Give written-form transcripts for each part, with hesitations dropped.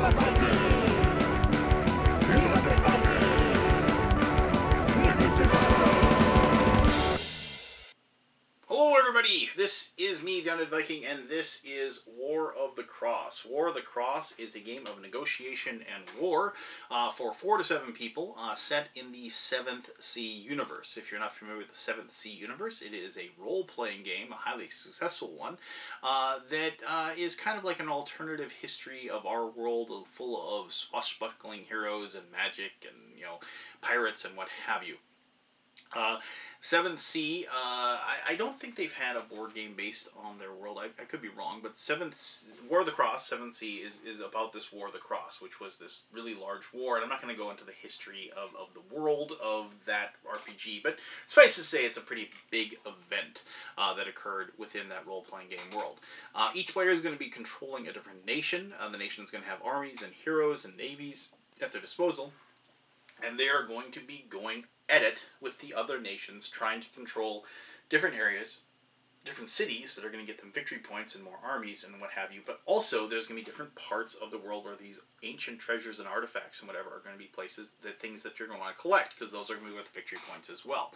Hello everybody, this is me, the Untitled Viking, and this is War of the Cross. War of the Cross is a game of negotiation and war for 4 to 7 people set in the 7th Sea universe. If you're not familiar with the 7th Sea universe, it is a role-playing game, a highly successful one, that is kind of like an alternative history of our world, full of swashbuckling heroes and magic and, you know, pirates and what have you. 7th Sea, I don't think they've had a board game based on their world. I could be wrong, but War of the Cross, 7th Sea, is about this War of the Cross, which was this really large war. And I'm not going to go into the history of the world of that RPG, but suffice to say it's a pretty big event that occurred within that role-playing game world. Each player is going to be controlling a different nation. The nation is going to have armies and heroes and navies at their disposal, and they are going to be going at it with the other nations, trying to control different areas, different cities that are going to get them victory points and more armies and what have you. But also there's going to be different parts of the world where these ancient treasures and artifacts and whatever are going to be places, the things that you're going to want to collect, because those are going to be worth victory points as well.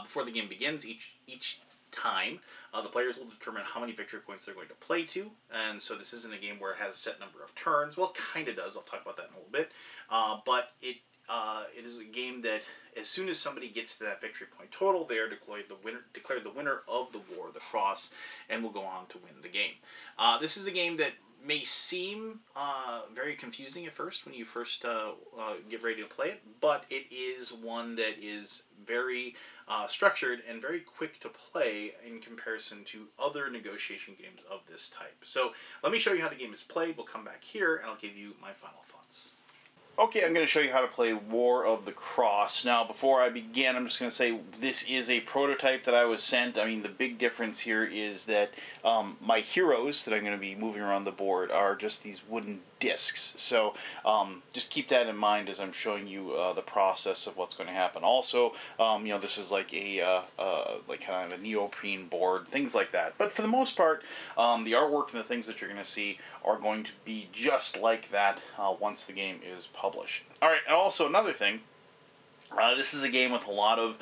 Before the game begins, each time, the players will determine how many victory points they're going to play to, and so this isn't a game where it has a set number of turns. Well, it kind of does. I'll talk about that in a little bit. But it is a game that as soon as somebody gets to that victory point total, they are declared the winner of the War of the Cross, and will go on to win the game. This is a game that may seem very confusing at first when you first get ready to play it, but it is one that is very structured and very quick to play in comparison to other negotiation games of this type. So let me show you how the game is played. We'll come back here and I'll give you my final thoughts. Okay, I'm going to show you how to play War of the Cross. Now, before I begin, I'm just going to say this is a prototype that I was sent. I mean, the big difference here is that my heroes that I'm going to be moving around the board are just these wooden discs. So just keep that in mind as I'm showing you the process of what's going to happen. Also, you know, this is like a like kind of a neoprene board, things like that. But for the most part, the artwork and the things that you're going to see are going to be just like that once the game is published. Alright, and also another thing, this is a game with a lot of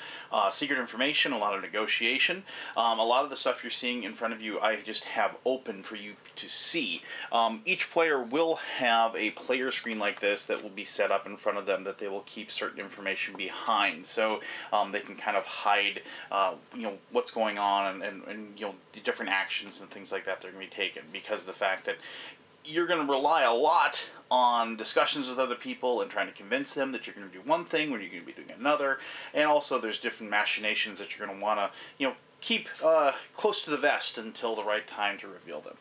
secret information, a lot of negotiation. A lot of the stuff you're seeing in front of you I just have open for you to see. Each player will have a player screen like this that will be set up in front of them that they will keep certain information behind. So they can kind of hide you know, what's going on and you know, the different actions and things like that they're going to be taken, because of the fact that you're going to rely a lot on discussions with other people and trying to convince them that you're going to do one thing when you're going to be doing another. And also there's different machinations that you're going to want to, you know, keep close to the vest until the right time to reveal them.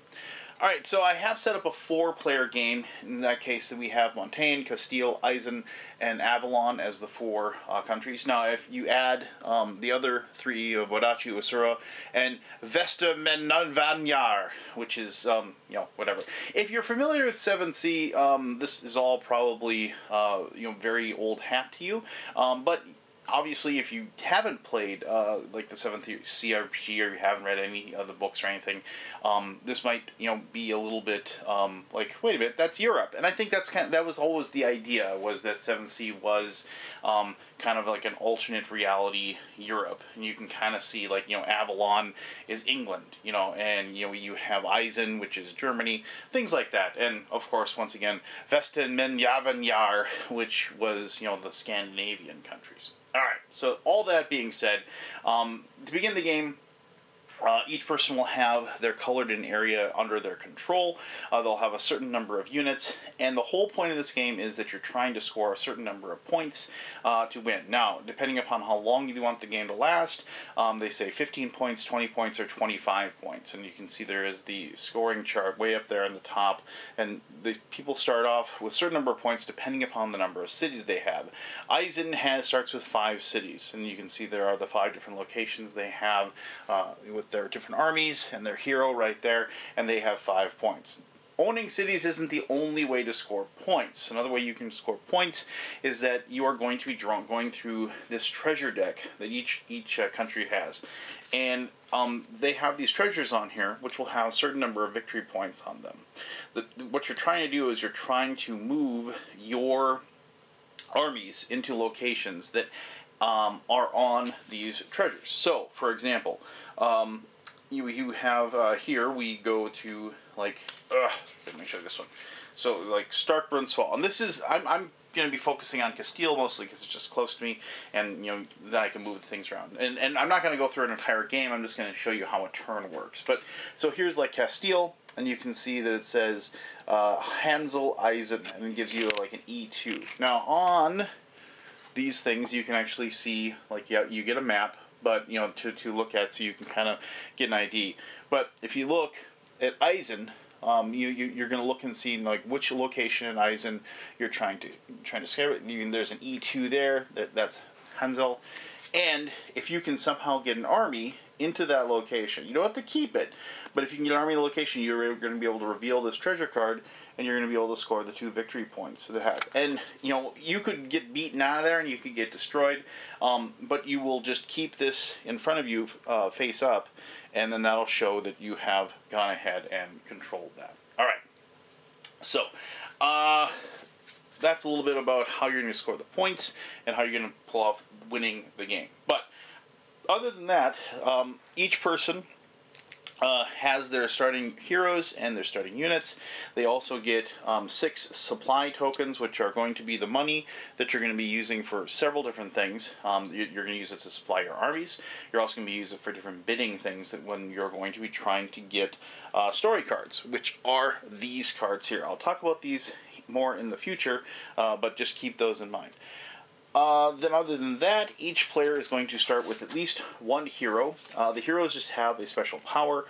Alright, so I have set up a 4-player game. In that case, we have Montaigne, Castile, Eisen, and Avalon as the 4 countries. Now, if you add the other 3 of Wadachi, Usura, and Vesta Menanvanyar, which is, you know, whatever. If you're familiar with 7th Sea, this is all probably, you know, very old hat to you. But obviously, if you haven't played like the 7th Sea RPG, or you haven't read any of the books or anything, this might, you know, be a little bit like, wait a minute, that's Europe. And I think that's that was always the idea, was that 7th Sea was kind of like an alternate reality Europe. And you can kind of see, like, you know, Avalon is England, you know, and, you know, you have Eisen, which is Germany, things like that. And of course, once again, Vesten Menjavanjar, which was, you know, the Scandinavian countries. Alright, so all that being said, to begin the game, each person will have their colored in area under their control. They'll have a certain number of units, and the whole point of this game is that you're trying to score a certain number of points to win. Now, depending upon how long you want the game to last, they say 15 points, 20 points, or 25 points. And you can see there is the scoring chart way up there on the top, and the people start off with a certain number of points depending upon the number of cities they have. Eisen starts with 5 cities, and you can see there are the 5 different locations they have with their different armies and their hero right there, and they have 5 points. owning cities isn't the only way to score points. Another way you can score points is that you are going to be going through this treasure deck that each country has. And they have these treasures on here, which will have a certain number of victory points on them. What you're trying to do is you're trying to move your armies into locations that are on these treasures. So, for example, you have here, we go to, like, let me show you this one. So, like, Starkburn's Fall. And this is, I'm going to be focusing on Castile mostly because it's just close to me, and, you know, then I can move things around. And I'm not going to go through an entire game, I'm just going to show you how a turn works. But, so here's, like, Castile, and you can see that it says Hansel Eisen, and it gives you, like, an E2. Now, on these things, you can actually see, like, yeah, you get a map, but, you know, to look at, so you can kind of get an ID. But if you look at Eisen, you're going to look and see, like, which location in Eisen you're trying to scare it. Even there's an E2 there. That's Hansel. And if you can somehow get an army into that location, you don't have to keep it, but if you can get an army in the location, you're going to be able to reveal this treasure card, and you're going to be able to score the 2 victory points that it has. And, you know, you could get beaten out of there and you could get destroyed, but you will just keep this in front of you face up, and then that'll show that you have gone ahead and controlled that. Alright, so that's a little bit about how you're going to score the points and how you're going to pull off winning the game. But other than that, each person has their starting heroes and their starting units. They also get 6 supply tokens, which are going to be the money that you're going to be using for several different things. You're going to use it to supply your armies. You're also going to be using it for different bidding things that when you're going to be trying to get story cards, which are these cards here. I'll talk about these more in the future, but just keep those in mind. Then other than that, each player is going to start with at least 1 hero. The heroes just have a special power.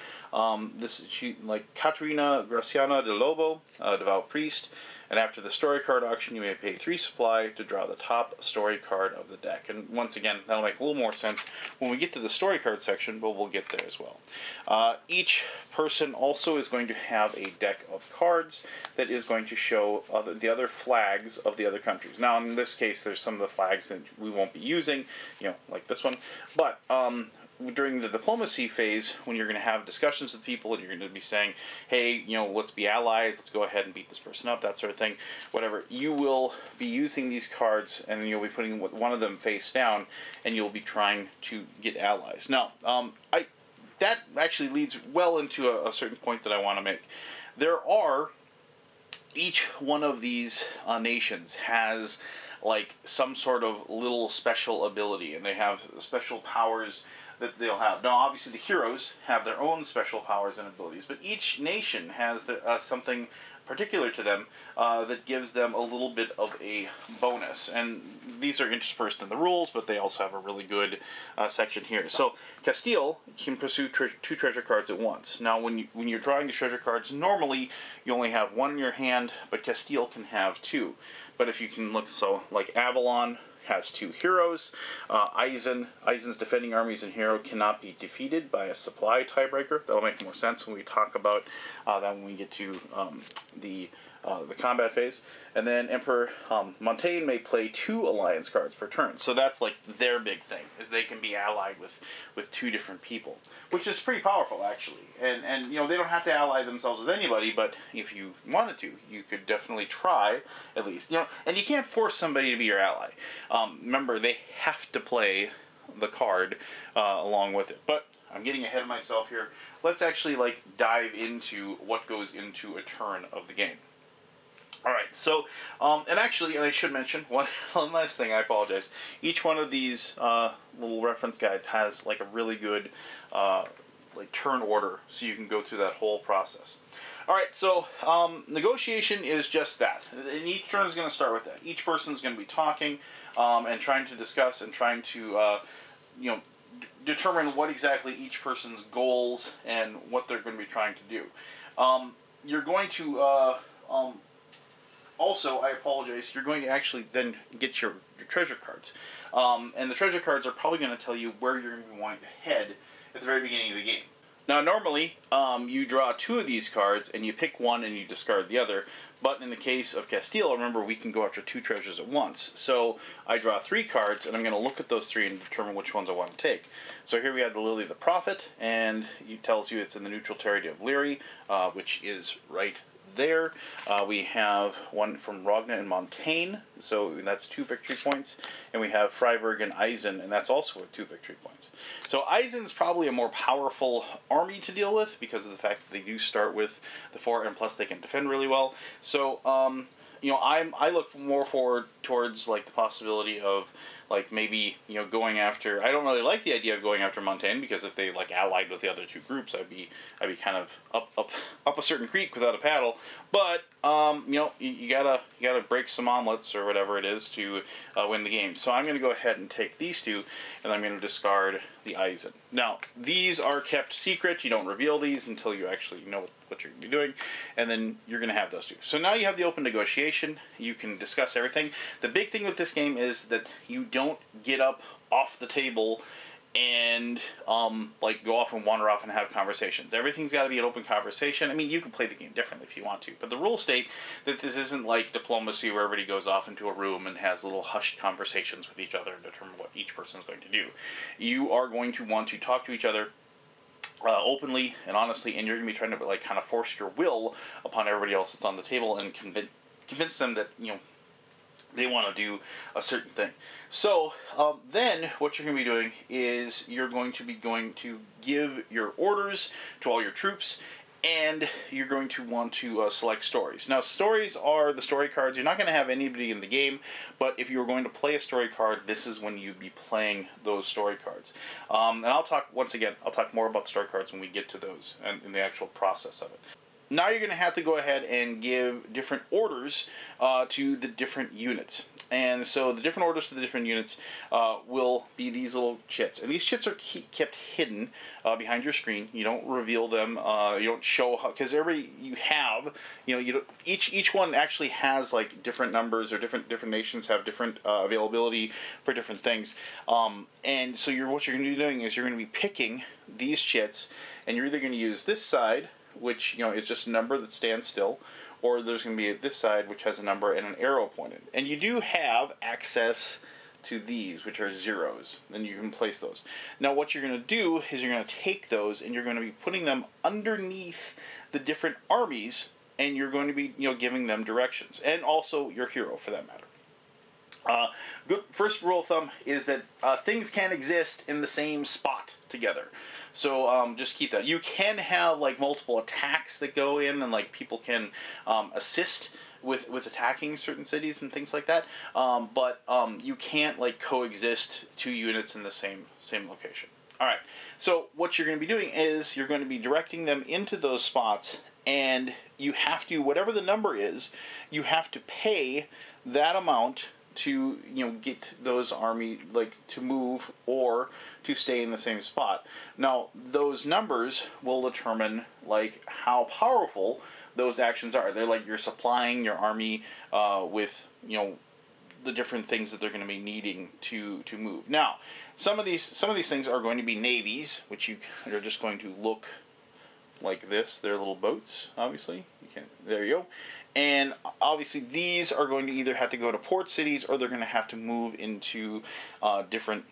This is like Caterina Graciana de Lobo, Devout Priest. And after the story card auction, you may pay 3 supply to draw the top story card of the deck. And once again, that'll make a little more sense when we get to the story card section, but we'll get there as well. Each person also is going to have a deck of cards that is going to show the other flags of the other countries. Now, in this case, there's some of the flags that we won't be using, you know, like this one. But during the diplomacy phase, when you're going to have discussions with people and you're going to be saying, hey, you know, let's be allies, let's go ahead and beat this person up, that sort of thing, whatever, you will be using these cards, and then you'll be putting one of them face down, and you'll be trying to get allies. Now, that actually leads well into a certain point that I want to make. There are, each one of these nations has like some sort of little special ability, and they have special powers that they'll have. Now, obviously, the heroes have their own special powers and abilities, but each nation has something particular to them that gives them a little bit of a bonus. And these are interspersed in the rules, but they also have a really good section here. So, Castile can pursue 2 treasure cards at once. Now, when you're drawing the treasure cards, normally you only have 1 in your hand, but Castile can have 2. But if you can look, so, like Avalon has 2 heroes. Eisen's defending armies and hero cannot be defeated by a supply tiebreaker. That'll make more sense when we talk about that when we get to the combat phase. And then Emperor Montaigne may play 2 alliance cards per turn. So that's like their big thing, is they can be allied with 2 different people, which is pretty powerful actually. And you know, they don't have to ally themselves with anybody, but if you wanted to, you could definitely try at least. You know, and you can't force somebody to be your ally. Remember, they have to play the card along with it. But I'm getting ahead of myself here. Let's actually like dive into what goes into a turn of the game. Alright, so, and actually, and I should mention, one last thing, I apologize. Each one of these little reference guides has like a really good like turn order, so you can go through that whole process. Alright, so negotiation is just that. And each turn is going to start with that. Each person is going to be talking and trying to discuss and trying to, you know, determine what exactly each person's goals and what they're going to be trying to do. You're going to also, I apologize, you're going to actually then get your treasure cards. And the treasure cards are probably going to tell you where you're going to be wanting to head at the very beginning of the game. Now, normally, you draw 2 of these cards, and you pick one and you discard the other. But in the case of Castile, remember, we can go after 2 treasures at once. So I draw 3 cards, and I'm going to look at those 3 and determine which ones I want to take. So here we have the Lily of the Prophet, and it tells you it's in the neutral territory of Lyri, which is right there. We have one from Rogna and Montaigne, so that's 2 victory points. And we have Freiburg and Eisen, and that's also 2 victory points. So Eisen's probably a more powerful army to deal with because of the fact that they do start with the 4, and plus they can defend really well. So, you know, I look more forward towards, like, the possibility of, like, maybe, you know, going after... I don't really like the idea of going after Montaigne, because if they, like, allied with the other 2 groups, I'd be kind of up a certain creek without a paddle. But, you know, you gotta break some omelets, or whatever it is, to win the game. So I'm going to go ahead and take these 2, and I'm going to discard the Eisen. Now, these are kept secret. You don't reveal these until you actually know what you're going to be doing, and then you're going to have those 2. So now you have the open negotiation. You can discuss everything. The big thing with this game is that you don't get up off the table and like go off and wander off and have conversations. Everything's got to be an open conversation. I mean, you can play the game differently if you want to, but the rules state that this isn't like diplomacy where everybody goes off into a room and has little hushed conversations with each other and determine what each person is going to do. You are going to want to talk to each other openly and honestly, and you're going to be trying to, like, kind of force your will upon everybody else that's on the table and convince them that, you know, they want to do a certain thing. So then what you're going to be doing is you're going to give your orders to all your troops, and you're going to want to select stories. Now, stories are the story cards. You're not going to have anybody in the game, but if you're going to play a story card, this is when you'd be playing those story cards. And I'll talk more about the story cards when we get to those and in the actual process of it. Now you're going to have to go ahead and give different orders to the different units. And so the different orders to the different units will be these little chits. And these chits are kept hidden behind your screen. You don't reveal them. You don't show how, because each one actually has, like, different numbers, or different nations have different availability for different things. And so what you're going to be doing is you're going to be picking these chits, and you're either going to use this side, which, you know, is just a number that stands still, or there's going to be this side which has a number and an arrow pointed. And you do have access to these, which are zeros, and you can place those. Now what you're going to do is you're going to take those and you're going to be putting them underneath the different armies, and you're going to be, you know, giving them directions, and also your hero for that matter. Good first rule of thumb is that things can exist in the same spot together. So just keep that. You can have, like, multiple attacks that go in, and, like, people can assist with attacking certain cities and things like that. But you can't, like, coexist 2 units in the same location. All right. So what you're going to be doing is you're going to be directing them into those spots, and you have to, whatever the number is, you have to pay that amount to, you know, get those army, like, to move or to stay in the same spot. Now, those numbers will determine, like, how powerful those actions are. They're like you're supplying your army with, you know, the different things that they're going to be needing to move. Now, some of these things are going to be navies, which are just going to look like this. They're little boats, obviously. There you go. And obviously these are going to either have to go to port cities, or they're going to have to move into different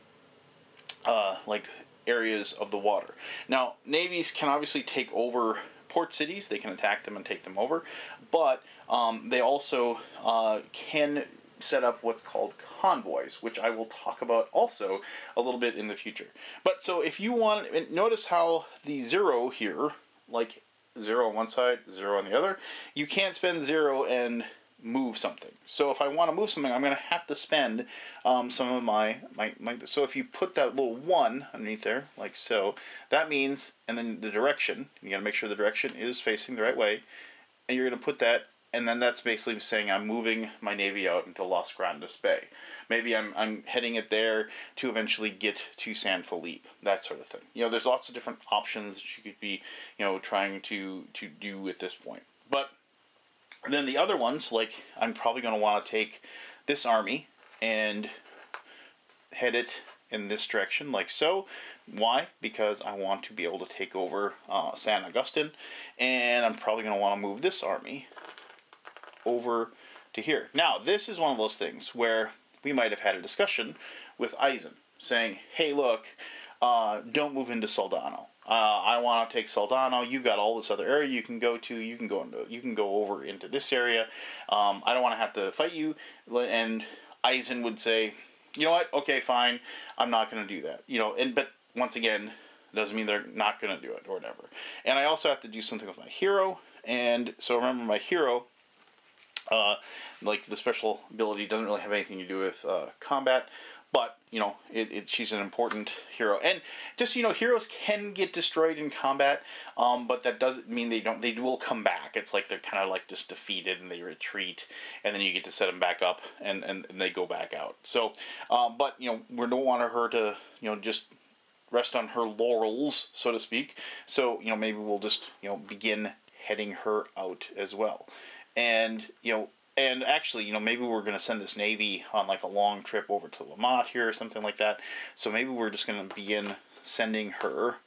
like areas of the water. Now, navies can obviously take over port cities. They can attack them and take them over. But they also can set up what's called convoys, which I will talk about also a little bit in the future. But so if you want, notice how the 0 here, like 0 on one side, 0 on the other, you can't spend 0 and move something. So if I want to move something, I'm going to have to spend some of my so if you put that little 1 underneath there, like so, that means, and then the direction, you got to make sure the direction is facing the right way, and you're going to put that, and then that's basically saying I'm moving my navy out into Las Grandes Bay. Maybe I'm heading it there to eventually get to San Felipe, that sort of thing. You know, there's lots of different options that you could be, you know, trying to do at this point. But then the other ones, like, I'm probably going to want to take this army and head it in this direction, like so. Why? Because I want to be able to take over San Agustin, and I'm probably going to want to move this army over to here. Now, this is one of those things where we might have had a discussion with Eisen, saying, hey, look, don't move into Soldano. I want to take Soldano. You've got all this other area you can go to. You can go over into this area. I don't want to have to fight you. And Eisen would say, you know what? Okay, fine. I'm not going to do that. But once again, it doesn't mean they're not going to do it or whatever. And I also have to do something with my hero. And so remember, my hero, like the special ability, doesn't really have anything to do with combat. But, she's an important hero. And just, heroes can get destroyed in combat, but that doesn't mean they will come back. It's like they're kind of like just defeated and they retreat, and then you get to set them back up and they go back out. So, but, we don't want her to, just rest on her laurels, so to speak. So, maybe we'll just, begin heading her out as well. And, and actually, maybe we're going to send this Navy on like a long trip over to Lamont here or something like that. So maybe we're just going to begin sending her,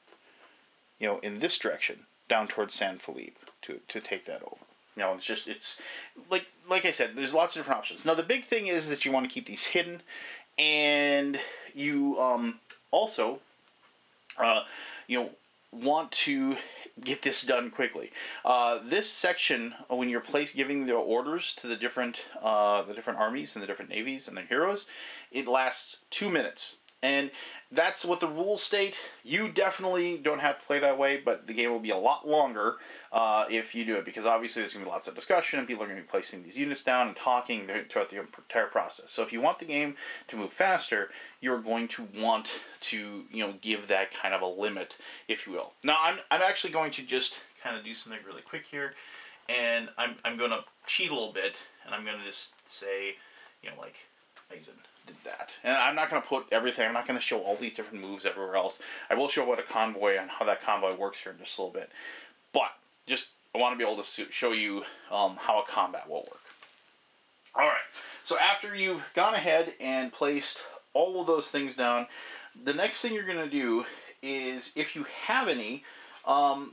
in this direction down towards San Felipe to take that over. It's like I said, there's lots of different options. Now, the big thing is that you want to keep these hidden, and you also, want to get this done quickly. This section, when you're giving the orders to the different armies and the different navies and their heroes, it lasts 2 minutes. And that's what the rules state. You definitely don't have to play that way, but the game will be a lot longer if you do it, because obviously there's going to be lots of discussion, and people are going to be placing these units down and talking throughout the entire process. So if you want the game to move faster, you're going to want to give that kind of a limit, if you will. Now I'm actually going to just kind of do something really quick here, and I'm going to cheat a little bit, and I'm going to just say, like Eisen did that. And I'm not going to put everything, I'm not going to show all these different moves everywhere else. I will show what a convoy and how that convoy works here in just a little bit. But just, I want to be able to show you how a combat will work. Alright, so after you've gone ahead and placed all of those things down, the next thing you're going to do is, if you have any,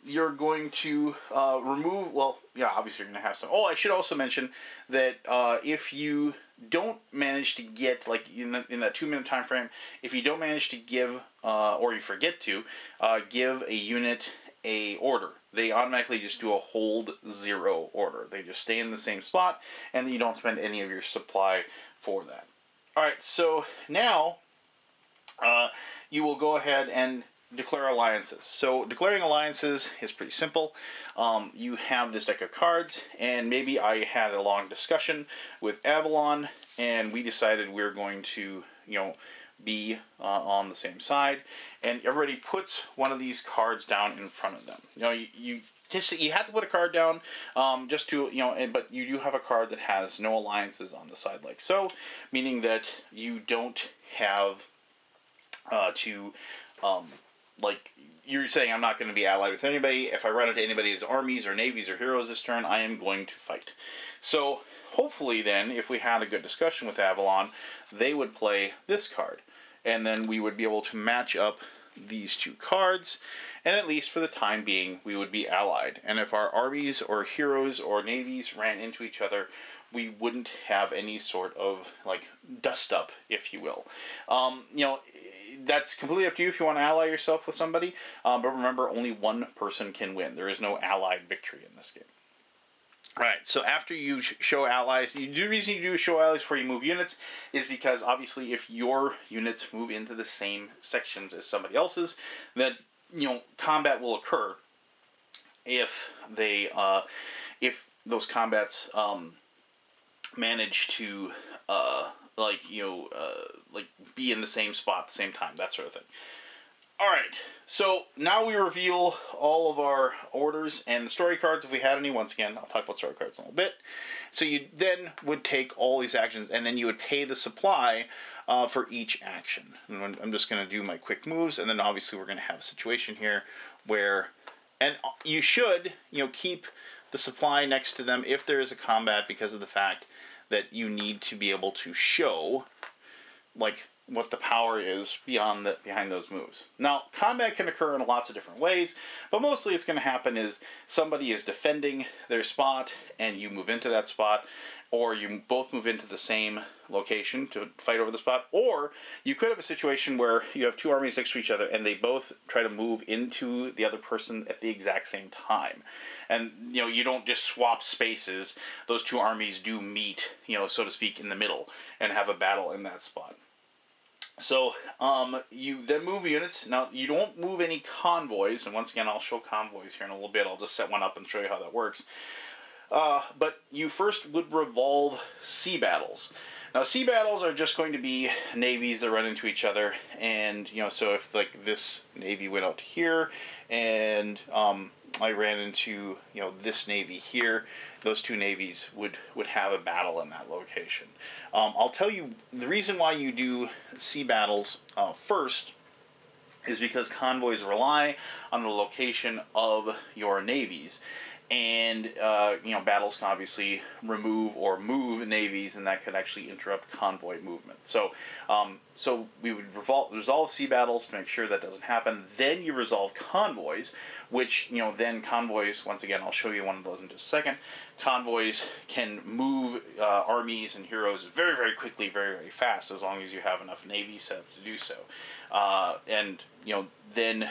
you're going to remove, well, yeah, obviously you're going to have some. Oh, I should also mention that if you don't manage to get, like in that 2 minute time frame, if you don't manage to give, or you forget to, give a unit a order, they automatically just do a hold 0 order. They just stay in the same spot, and you don't spend any of your supply for that. Alright, so now you will go ahead and declare alliances. So declaring alliances is pretty simple. You have this deck of cards, and maybe I had a long discussion with Avalon, and we decided we're going to, be on the same side, and everybody puts one of these cards down in front of them. You have to put a card down, just to, but you do have a card that has no alliances on the side, like so, meaning that you don't have like, you're saying I'm not going to be allied with anybody. If I run into anybody's armies or navies or heroes this turn, I am going to fight. So hopefully then, if we had a good discussion with Avalon, they would play this card. And then we would be able to match up these two cards, and at least for the time being, we would be allied. And if our armies or heroes or navies ran into each other, we wouldn't have any sort of, like, dust up, if you will. That's completely up to you if you want to ally yourself with somebody, but remember, only one person can win. There is no allied victory in this game. Alright, so after you show allies, the reason you do show allies before you move units is because, obviously, if your units move into the same sections as somebody else's, then, combat will occur if they, if those combats, manage to, be in the same spot at the same time, that sort of thing. Alright, so now we reveal all of our orders and the story cards if we had any. Once again, I'll talk about story cards in a little bit. So you then would take all these actions, and then you would pay the supply for each action. And I'm just going to do my quick moves, and then obviously we're going to have a situation here where, and you should, keep the supply next to them if there is a combat, because of the fact that you need to be able to show, like, what the power is behind those moves. Now, combat can occur in lots of different ways, but mostly it's going to happen is somebody is defending their spot and you move into that spot, or you both move into the same location to fight over the spot, or you could have a situation where you have two armies next to each other and they both try to move into the other person at the exact same time. And, you don't just swap spaces. Those two armies do meet, so to speak, in the middle and have a battle in that spot. So, you then move units. Now, you don't move any convoys, and once again, I'll show convoys here in a little bit. I'll just set one up and show you how that works. But you first would revolve sea battles. Now, sea battles are just going to be navies that run into each other, and, so if, like, this navy went out to here, and, I ran into, this navy here, those two navies would have a battle in that location. I'll tell you, the reason why you do sea battles first is because convoys rely on the location of your navies. And, battles can obviously remove or move navies, and that could actually interrupt convoy movement. So, we would resolve sea battles to make sure that doesn't happen. Then you resolve convoys, which, then convoys, once again, I'll show you one of those in just a second. Convoys can move armies and heroes very, very quickly, very, very fast, as long as you have enough navy set up to do so. And, then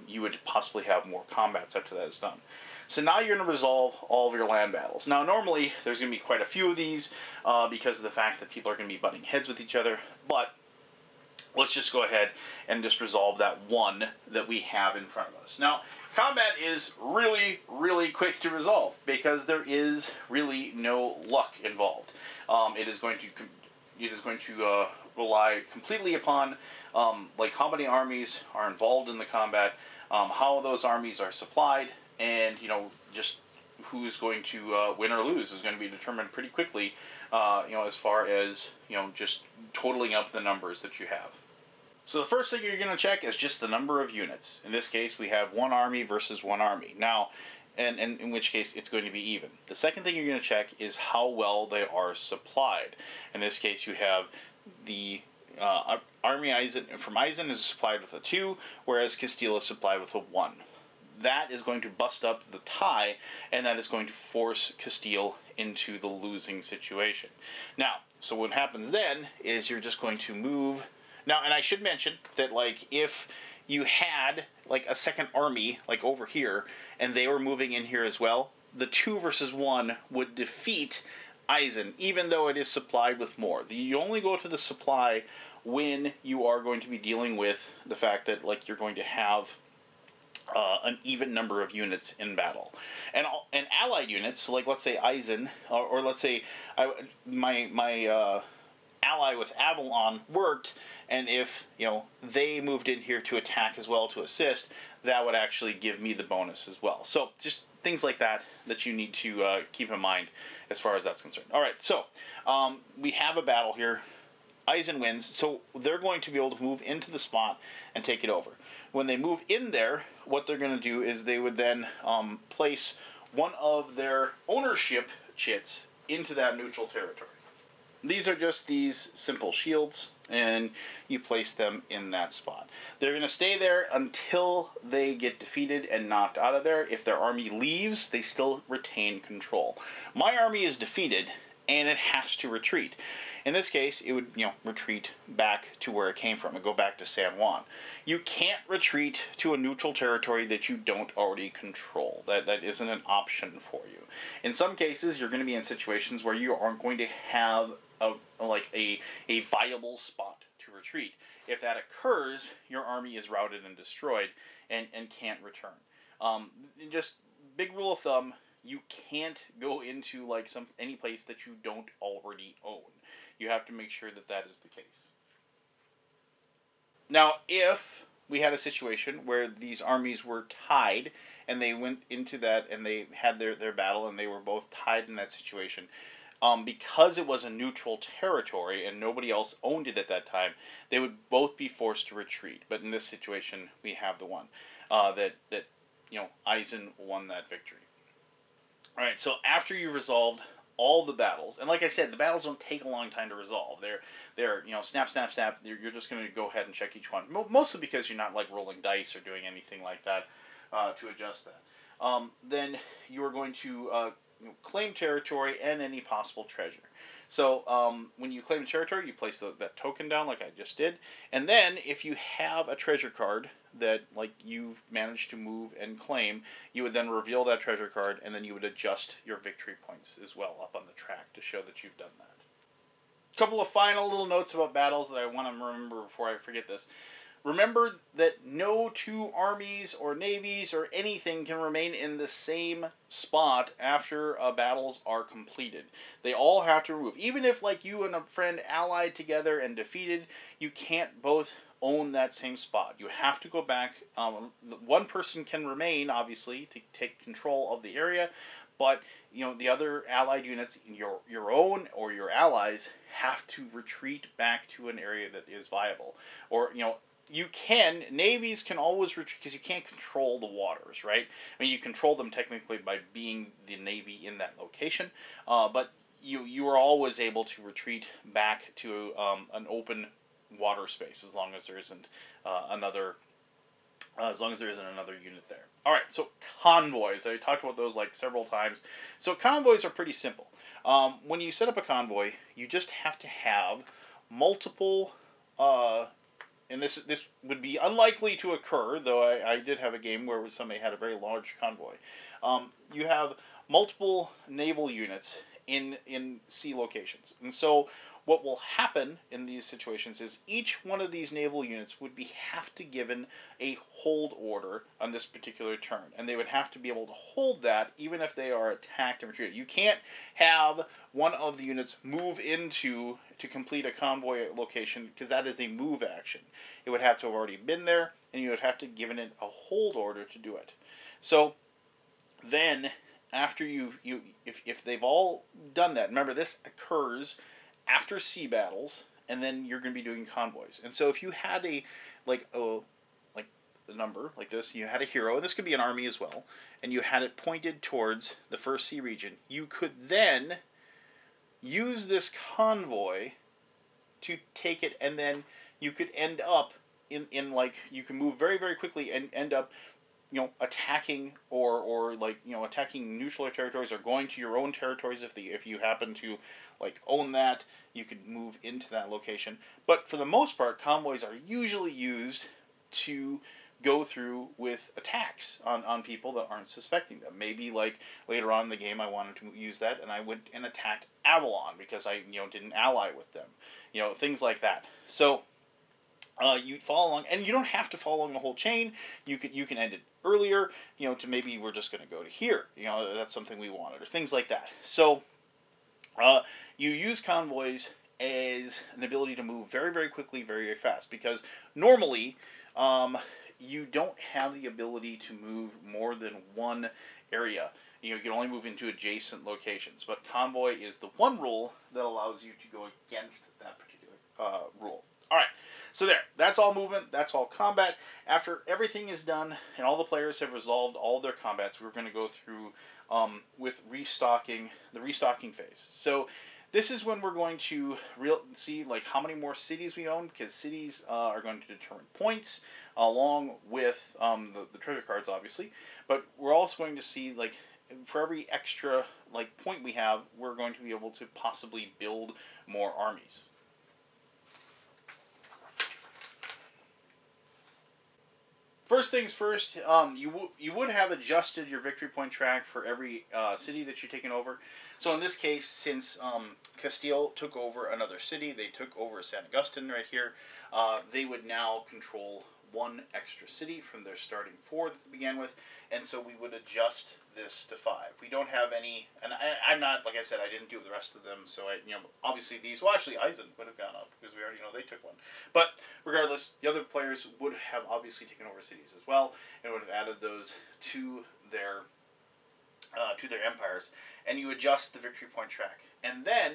you would possibly have more combats after that is done. So now you're going to resolve all of your land battles. Now, normally, there's going to be quite a few of these because of the fact that people are going to be butting heads with each other. But let's just go ahead and just resolve that one that we have in front of us. Now, combat is really, really quick to resolve because there is really no luck involved. It is going to rely completely upon like how many armies are involved in the combat, how those armies are supplied, and, just who's going to win or lose is going to be determined pretty quickly, as far as, just totaling up the numbers that you have. So the first thing you're going to check is just the number of units. In this case, we have one army versus one army. Now, and in which case, it's going to be even. The second thing you're going to check is how well they are supplied. In this case, you have the army from Eisen is supplied with a 2, whereas Castile is supplied with a 1. That is going to bust up the tie, and that is going to force Castile into the losing situation. Now, so what happens then is you're just going to move. Now, and I should mention that, like, if you had, like, a second army, like, over here, and they were moving in here as well, the 2 versus 1 would defeat Eisen, even though it is supplied with more. You only go to the supply when you are going to be dealing with the fact that, like, you're going to have an even number of units in battle. And allied units, like let's say Eisen, or let's say my ally with Avalon worked, and if they moved in here to attack as well to assist, that would actually give me the bonus as well. So just things like that you need to keep in mind as far as that's concerned. All right, so we have a battle here. Eisen wins, so they're going to be able to move into the spot and take it over. When they move in there, what they're going to do is they would then place one of their ownership chits into that neutral territory. These are just these simple shields, and you place them in that spot. They're going to stay there until they get defeated and knocked out of there. If their army leaves, they still retain control. My army is defeated, and it has to retreat. In this case, it would, retreat back to where it came from and go back to San Juan. You can't retreat to a neutral territory that you don't already control. That isn't an option for you. In some cases, you're going to be in situations where you aren't going to have a viable spot to retreat. If that occurs, your army is routed and destroyed and can't return. Just big rule of thumb, you can't go into any place that you don't already own. You have to make sure that that is the case. Now, if we had a situation where these armies were tied and they went into that and they had their battle and they were both tied in that situation, because it was a neutral territory and nobody else owned it at that time, they would both be forced to retreat. But in this situation, we have the one that Eisen won that victory. All right, so after you resolved all the battles. And like I said, the battles don't take a long time to resolve. They're snap, snap, snap. You're just going to go ahead and check each one. Mostly because you're not like rolling dice or doing anything like that to adjust that. Then you are going to claim territory and any possible treasure. So when you claim territory, you place that token down like I just did. And then if you have a treasure card that like you've managed to move and claim, you would then reveal that treasure card, and then you would adjust your victory points as well up on the track to show that you've done that. A couple of final little notes about battles that I want to remember before I forget this. Remember that no two armies or navies or anything can remain in the same spot after battles are completed. They all have to move. Even if like you and a friend allied together and defeated, you can't both own that same spot. You have to go back. One person can remain, obviously, to take control of the area, but the other allied units, your own or your allies, have to retreat back to an area that is viable. Or navies can always retreat because you can't control the waters, right? I mean, you control them technically by being the navy in that location, but you are always able to retreat back to an open water space as long as there isn't another unit there. All right, so convoys. I talked about those like several times. So convoys are pretty simple. When you set up a convoy, you just have to have multiple. And this would be unlikely to occur, though I did have a game where somebody had a very large convoy. You have multiple naval units in sea locations. And so what will happen in these situations is each one of these naval units would have to given a hold order on this particular turn. And they would have to be able to hold that even if they are attacked and retreated. You can't have one of the units move to complete a convoy location because that is a move action. It would have to have already been there, and you would have to given it a hold order to do it. So then after if they've all done that, remember this occurs after sea battles, and then you're going to be doing convoys. And so if you had a number like this, you had a hero, and this could be an army as well, and you had it pointed towards the first sea region, you could then use this convoy to take it, and then you could end up in you can move very, very quickly and end up attacking or attacking neutral territories or going to your own territories if you happen to own that. You could move into that location. But for the most part, convoys are usually used to go through with attacks on people that aren't suspecting them. Maybe later on in the game I wanted to use that, and I went and attacked Avalon because I didn't ally with them. Things like that. So you follow along, and you don't have to follow along the whole chain. You can end it earlier, to maybe we're just going to go to here. That's something we wanted, or things like that. So you use convoys as an ability to move very, very quickly, very, very fast, because normally you don't have the ability to move more than one area. You can only move into adjacent locations, but convoy is the one rule that allows you to go against that particular rule. All right, so that's all movement, that's all combat. After everything is done and all the players have resolved all their combats, we're going to go through with restocking, the restocking phase. So this is when we're going to see how many more cities we own, because cities are going to determine points along with the treasure cards, obviously. But we're also going to see for every extra point we have, we're going to be able to possibly build more armies. First things first, you would have adjusted your victory point track for every city that you're taking over. So in this case, since Castile took over another city, they took over San Agustin right here, they would now control one extra city from their starting 4 that they began with, and so we would adjust this to 5. We don't have any, and I'm not, like I said, I didn't do the rest of them, so obviously these, well actually Eisen would have gone up, because we already know they took one. But regardless, the other players would have obviously taken over cities as well, and would have added those to their to their empires, and you adjust the victory point track. And then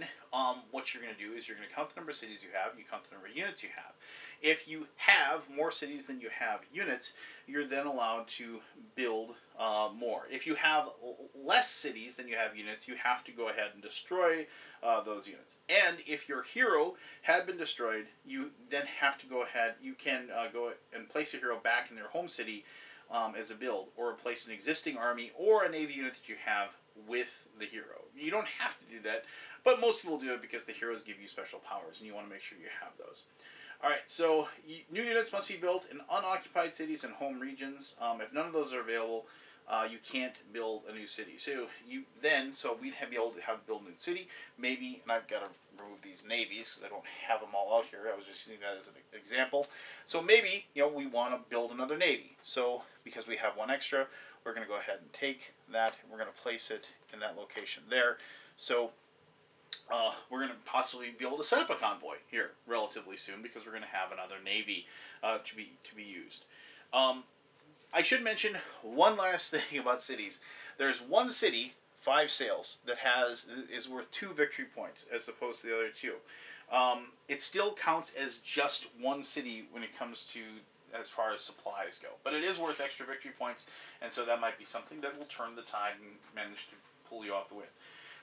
what you're going to do is you're going to count the number of cities you have, you count the number of units you have. If you have more cities than you have units, you're then allowed to build more. If you have less cities than you have units, you have to go ahead and destroy those units. And if your hero had been destroyed, you then have to go ahead, you can go and place a hero back in their home city as a build, or replace an existing army or a navy unit that you have with the hero. You don't have to do that, but most people do it because the heroes give you special powers, and you want to make sure you have those. Alright, so new units must be built in unoccupied cities and home regions. If none of those are available, you can't build a new city. So we'd be able to build a new city. Maybe, and I've got to remove these navies because I don't have them all out here. I was just using that as an example. So maybe, we want to build another navy. So because we have one extra, we're going to go ahead and take that, and we're going to place it in that location there. So we're going to possibly be able to set up a convoy here relatively soon, because we're going to have another navy to be used. I should mention one last thing about cities. There's one city, 5 sails, that is worth 2 victory points as opposed to the other 2. It still counts as just one city when it comes to as far as supplies go, but it is worth extra victory points, and so that might be something that will turn the tide and manage to pull you off the win.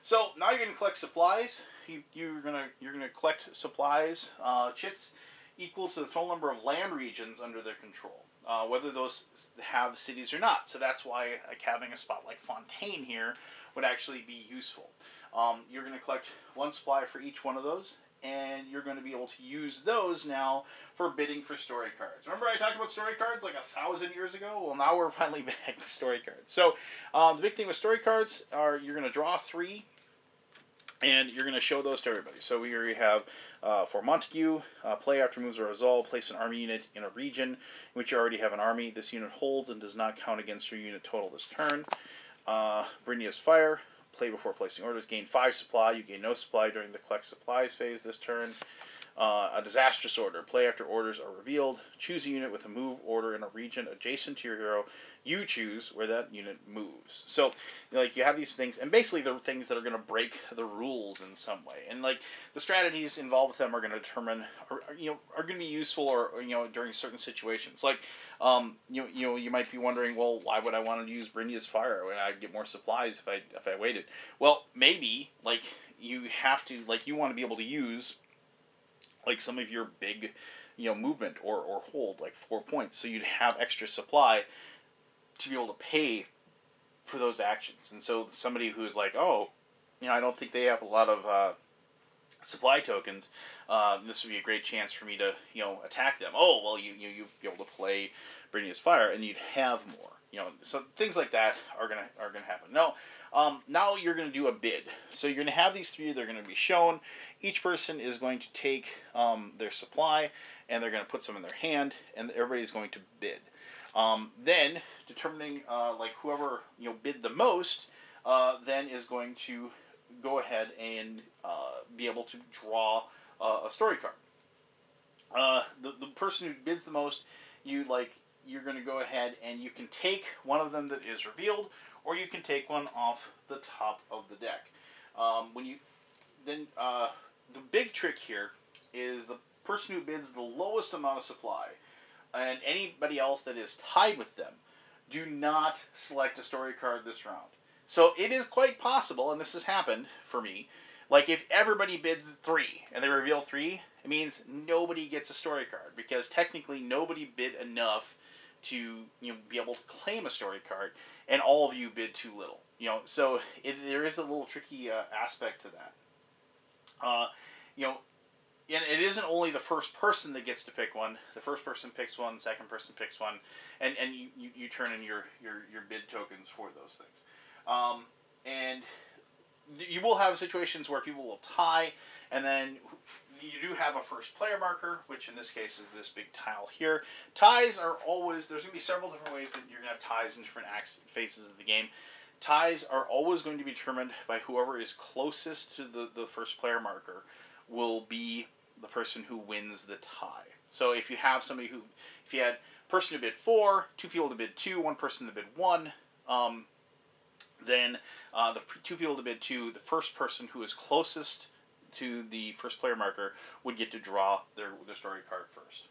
So now you're going to collect supplies. You're gonna collect supplies, chits, equal to the total number of land regions under their control, whether those have cities or not. So that's why having a spot like Fontaine here would actually be useful. You're going to collect 1 supply for each one of those, and you're going to be able to use those now for bidding for story cards. Remember I talked about story cards like 1,000 years ago? Well, now we're finally back to story cards. So the big thing with story cards are you're going to draw 3, and you're going to show those to everybody. So we already have, for Montague, play after moves are resolved, place an army unit in a region in which you already have an army. This unit holds and does not count against your unit total this turn. Brinia's Fire, play before placing orders, gain 5 supply. You gain no supply during the collect supplies phase this turn. A Disastrous Order, play after orders are revealed. Choose a unit with a move order in a region adjacent to your hero. You choose where that unit moves. So, you have these things, and basically they're things that are going to break the rules in some way. And, the strategies involved with them are going to determine, are going to be useful, or, during certain situations. You might be wondering, well, why would I want to use Brinia's Fire when I'd get more supplies if I waited? Well, maybe, you have to, you want to be able to use some of your big, movement or hold, 4 points. So you'd have extra supply to be able to pay for those actions. And so somebody who's like, oh, I don't think they have a lot of supply tokens, this would be a great chance for me to, attack them. Oh, well, you'd be able to play Brinia's Fire, and you'd have more. So things like that are gonna happen. Now you're going to do a bid. So you're going to have these 3, they're going to be shown. Each person is going to take their supply, and they're going to put some in their hand, and everybody's going to bid. Then, determining, whoever, bid the most, then is going to go ahead and be able to draw a story card. The person who bids the most, you're going to go ahead and you can take one of them that is revealed, or you can take one off the top of the deck. The big trick here is the person who bids the lowest amount of supply, and anybody else that is tied with them, do not select a story card this round. So it is quite possible, and this has happened for me, if everybody bids 3 and they reveal 3, it means nobody gets a story card, because technically nobody bid enough to be able to claim a story card, and all of you bid too little. So there is a little tricky aspect to that. And it isn't only the first person that gets to pick one. The first person picks one, the second person picks one, and you turn in your bid tokens for those things. And you will have situations where people will tie, and then you do have a first player marker, which in this case is this big tile here. Ties are always, there's going to be several different ways that you're going to have ties in different phases of the game. Ties are always going to be determined by whoever is closest to the first player marker will be the person who wins the tie. So if you have somebody who, if you had a person who bid 4, 2 people to bid 2, 1 person to bid 1, then the two people to bid to, the first person who is closest to the first player marker would get to draw their story card first.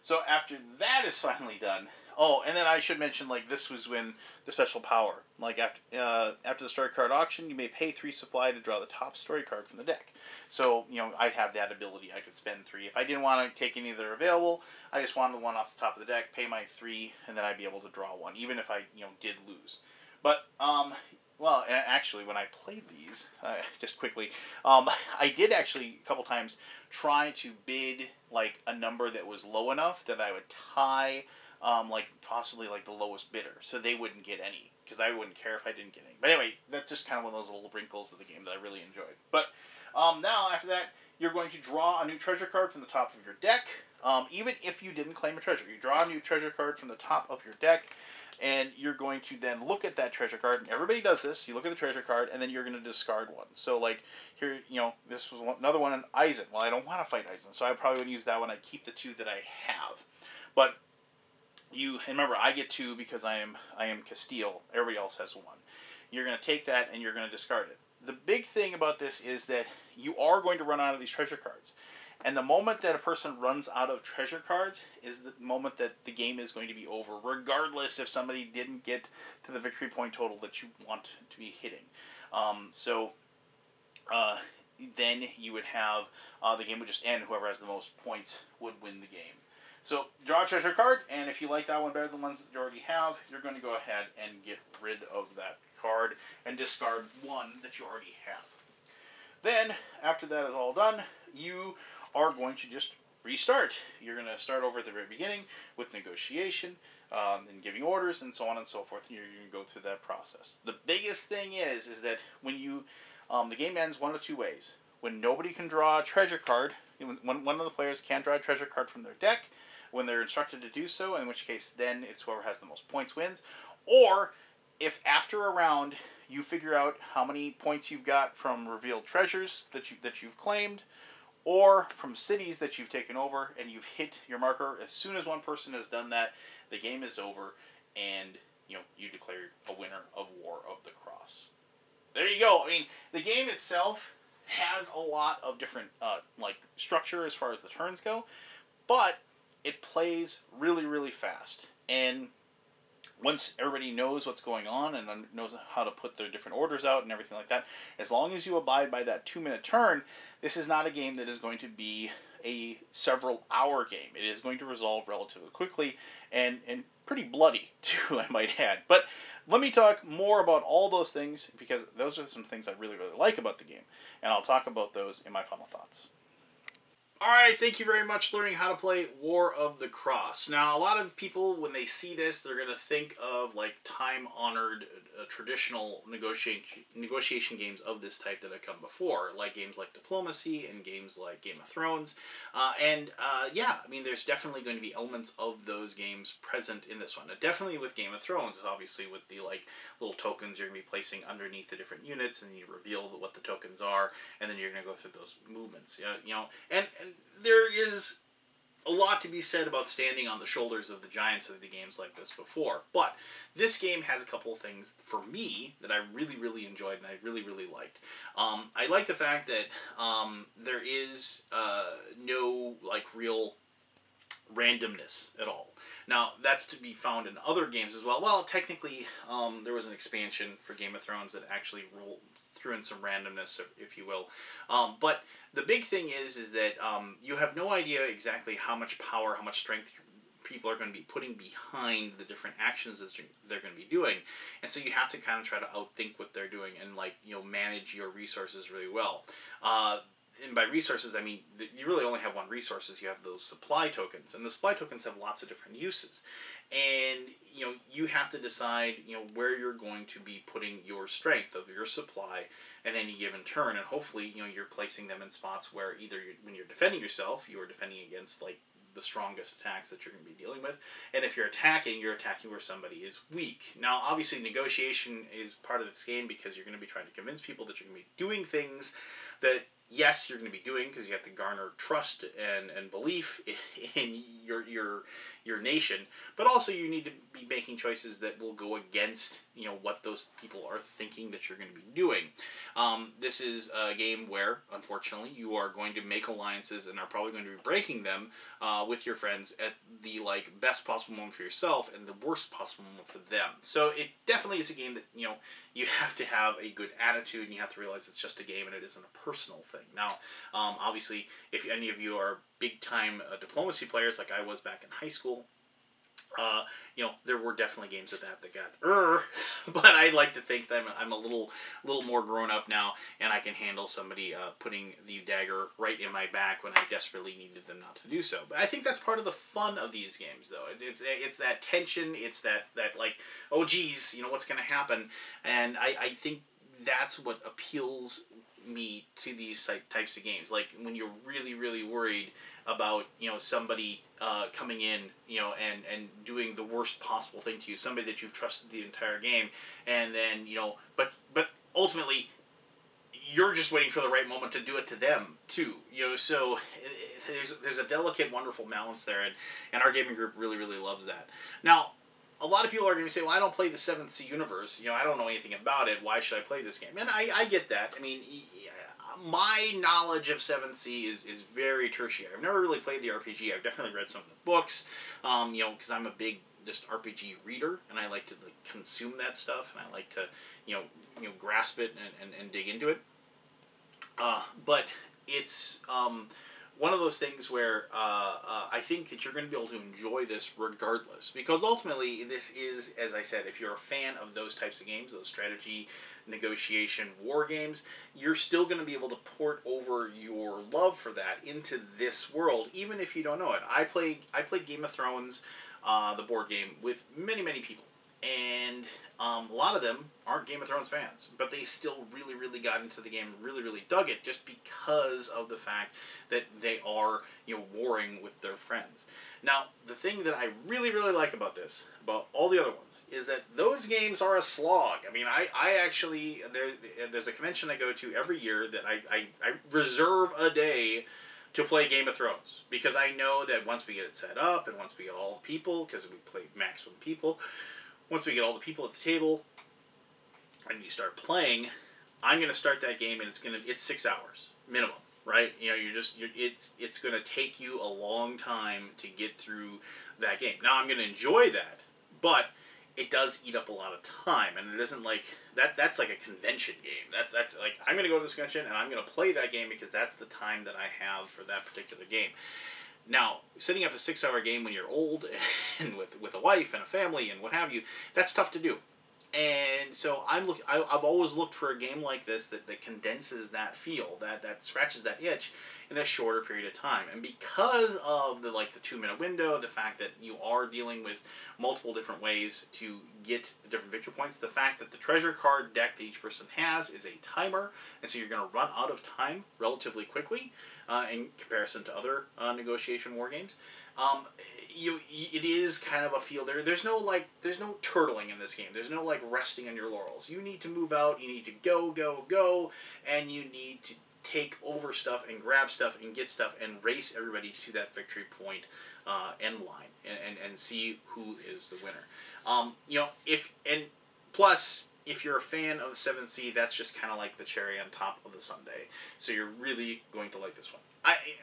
So after that is finally done, oh, and then I should mention, like, this was when the special power, like, after the story card auction, you may pay 3 supply to draw the top story card from the deck. So, you know, I'd have that ability. I could spend 3. If I didn't want to take any that are available, I just wanted one off the top of the deck, pay my 3, and then I'd be able to draw one, even if I, you know, did lose. But, well, actually, when I played these, just quickly, I did actually, a couple times, try to bid, like, a number that was low enough that I would tie, like, possibly, like, the lowest bidder, so they wouldn't get any, because I wouldn't care if I didn't get any. But anyway, that's just kind of one of those little wrinkles of the game that I really enjoyed. But, now, after that, you're going to draw a new treasure card from the top of your deck, even if you didn't claim a treasure. You draw a new treasure card from the top of your deck, and you're going to then look at that treasure card, and everybody does this. You look at the treasure card, and then you're going to discard one. So, like, here, you know, this was another one in Eisen. Well, I don't want to fight Eisen, so I probably wouldn't use that one. I'd keep the 2 that I have. But you, and remember, I get 2 because I am Castile. Everybody else has 1. You're going to take that, and you're going to discard it. The big thing about this is that you are going to run out of these treasure cards. And the moment that a person runs out of treasure cards is the moment that the game is going to be over, regardless if somebody didn't get to the victory point total that you want to be hitting. Then you would have, the game would just end. Whoever has the most points would win the game. So draw a treasure card, and if you like that one better than the ones that you already have, you're going to go ahead and get rid of that card and discard one that you already have. Then, after that is all done, you are going to just restart. You're going to start over at the very beginning with negotiation, and giving orders, and so on and so forth, and you're going to go through that process. The biggest thing is that when you, the game ends one of 2 ways. When nobody can draw a treasure card, when one of the players can't draw a treasure card from their deck, when they're instructed to do so, in which case then it's whoever has the most points wins, or if after a round you figure out how many points you've got from revealed treasures that you've claimed, or from cities that you've taken over, and you've hit your marker. As soon as one person has done that, the game is over, and you declare a winner of War of the Cross. There you go. I mean, the game itself has a lot of different like structure as far as the turns go, but it plays really, really fast. And once everybody knows what's going on and knows how to put their different orders out and everything like that, as long as you abide by that 2-minute turn, this is not a game that is going to be a several-hour game. It is going to resolve relatively quickly and pretty bloody, too, I might add. But let me talk more about all those things, because those are some things I really, really like about the game. And I'll talk about those in my final thoughts. Alright, thank you very much for learning how to play War of the Cross. Now, a lot of people, when they see this, they're going to think of, like, time-honored, traditional negotiation games of this type that have come before, like games like Diplomacy and games like Game of Thrones. Yeah, I mean, there's definitely going to be elements of those games present in this one. Now, definitely with Game of Thrones, obviously with the, like, little tokens you're going to be placing underneath the different units, and you reveal what the tokens are, and then you're going to go through those movements. And there is a lot to be said about standing on the shoulders of the giants of the games like this before. But this game has a couple of things, for me, that I really, really enjoyed and I really, really liked. I like the fact that there is no, like, real randomness at all. Now, that's to be found in other games as well. Well, technically, there was an expansion for Game of Thrones that actually threw in some randomness, if you will. But the big thing is that you have no idea exactly how much power, how much strength people are going to be putting behind the different actions that they're going to be doing. And so you have to kind of try to outthink what they're doing and, like, manage your resources really well. And by resources, I mean, you really only have one resources. You have those supply tokens. And the supply tokens have lots of different uses. And, you have to decide, where you're going to be putting your strength of your supply at any given turn. And hopefully, you're placing them in spots where either when you're defending yourself, you are defending against, like, the strongest attacks that you're going to be dealing with. And if you're attacking where somebody is weak. Now, obviously, negotiation is part of this game because you're going to be trying to convince people that you're going to be doing things that yes, you're going to be doing because you have to garner trust and belief in your nation, but also you need to be making choices that will go against what those people are thinking that you're going to be doing. This is a game where, unfortunately, you are going to make alliances and are probably going to be breaking them with your friends at the best possible moment for yourself and the worst possible moment for them. So it definitely is a game that you have to have a good attitude, and you have to realize it's just a game and it isn't a personal thing. Now, obviously, if any of you are big-time diplomacy players like I was back in high school, there were definitely games of that got but I like to think that I'm a little more grown up now, and I can handle somebody putting the dagger right in my back when I desperately needed them not to do so. But I think that's part of the fun of these games, though. It's that tension. It's that oh geez, what's going to happen, and I think that's what appeals me to these types of games. Like when you're really worried about somebody coming in and doing the worst possible thing to you, somebody that you've trusted the entire game, and then but ultimately you're just waiting for the right moment to do it to them too. So there's a delicate, wonderful balance there, and our gaming group really loves that. Now, a lot of people are going to say, well, I don't play the 7th Sea universe. I don't know anything about it. Why should I play this game? And I get that. I mean, my knowledge of 7th Sea is very tertiary. I've never really played the RPG. I've definitely read some of the books, because I'm a big just RPG reader, and I like to consume that stuff, and I like to grasp it and dig into it. But it's one of those things where I think that you're going to be able to enjoy this regardless. Because ultimately, this is, as I said, if you're a fan of those types of games, those strategy, negotiation, war games, you're still going to be able to port over your love for that into this world, even if you don't know it. I played Game of Thrones, the board game, with many people. And a lot of them aren't Game of Thrones fans, but they still really got into the game, really dug it, just because of the fact that they are warring with their friends. Now, the thing that I really like about this, about all the other ones, is that those games are a slog. I mean, I actually, there's a convention I go to every year that I reserve a day to play Game of Thrones, because I know that once we get it set up and once we get all the people, because we play maximum people, once we get all the people at the table and we start playing, I'm going to start that game, and it's 6 hours minimum, right? It's going to take you a long time to get through that game. Now, I'm going to enjoy that, but it does eat up a lot of time, and it isn't like that. That's like a convention game. That's like, I'm going to go to this convention and I'm going to play that game because that's the time that I have for that particular game. Now, setting up a 6-hour game when you're old and with a wife and a family and what have you, that's tough to do. And so I've always looked for a game like this that condenses that feel, that scratches that itch in a shorter period of time. And because of the 2-minute window, the fact that you are dealing with multiple different ways to get the different victory points, the fact that the treasure card deck that each person has is a timer, and so you're going to run out of time relatively quickly in comparison to other negotiation war games. It is kind of a feel there. There's no turtling in this game. There's no resting on your laurels. You need to move out. You need to go, and you need to take over stuff and grab stuff and get stuff and race everybody to that victory point end line and see who is the winner. Plus, if you're a fan of the 7th Sea, that's just kind of like the cherry on top of the sundae. So you're really going to like this one.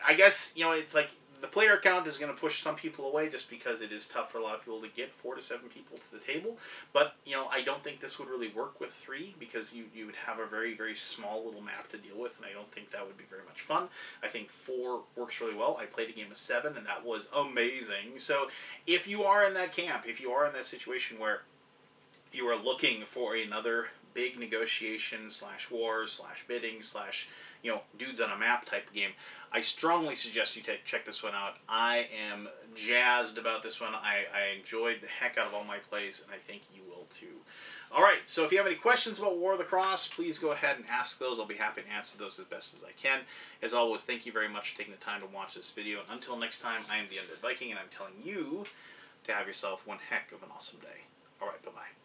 I guess it's like, the player count is going to push some people away just because it is tough for a lot of people to get 4 to 7 people to the table. But, I don't think this would really work with 3 because you would have a very small little map to deal with, and I don't think that would be very much fun. I think 4 works really well. I played a game of 7, and that was amazing. So if you are in that camp, if you are in that situation where you are looking for another big negotiation / wars / bidding / dudes on a map type of game, I strongly suggest you check this one out. I am jazzed about this one. I enjoyed the heck out of all my plays, and I think you will too. Alright, so if you have any questions about War of the Cross, please go ahead and ask those. I'll be happy to answer those as best as I can. As always, thank you very much for taking the time to watch this video. And until next time, I am the Undead Viking, and I'm telling you to have yourself one heck of an awesome day. Alright, bye-bye.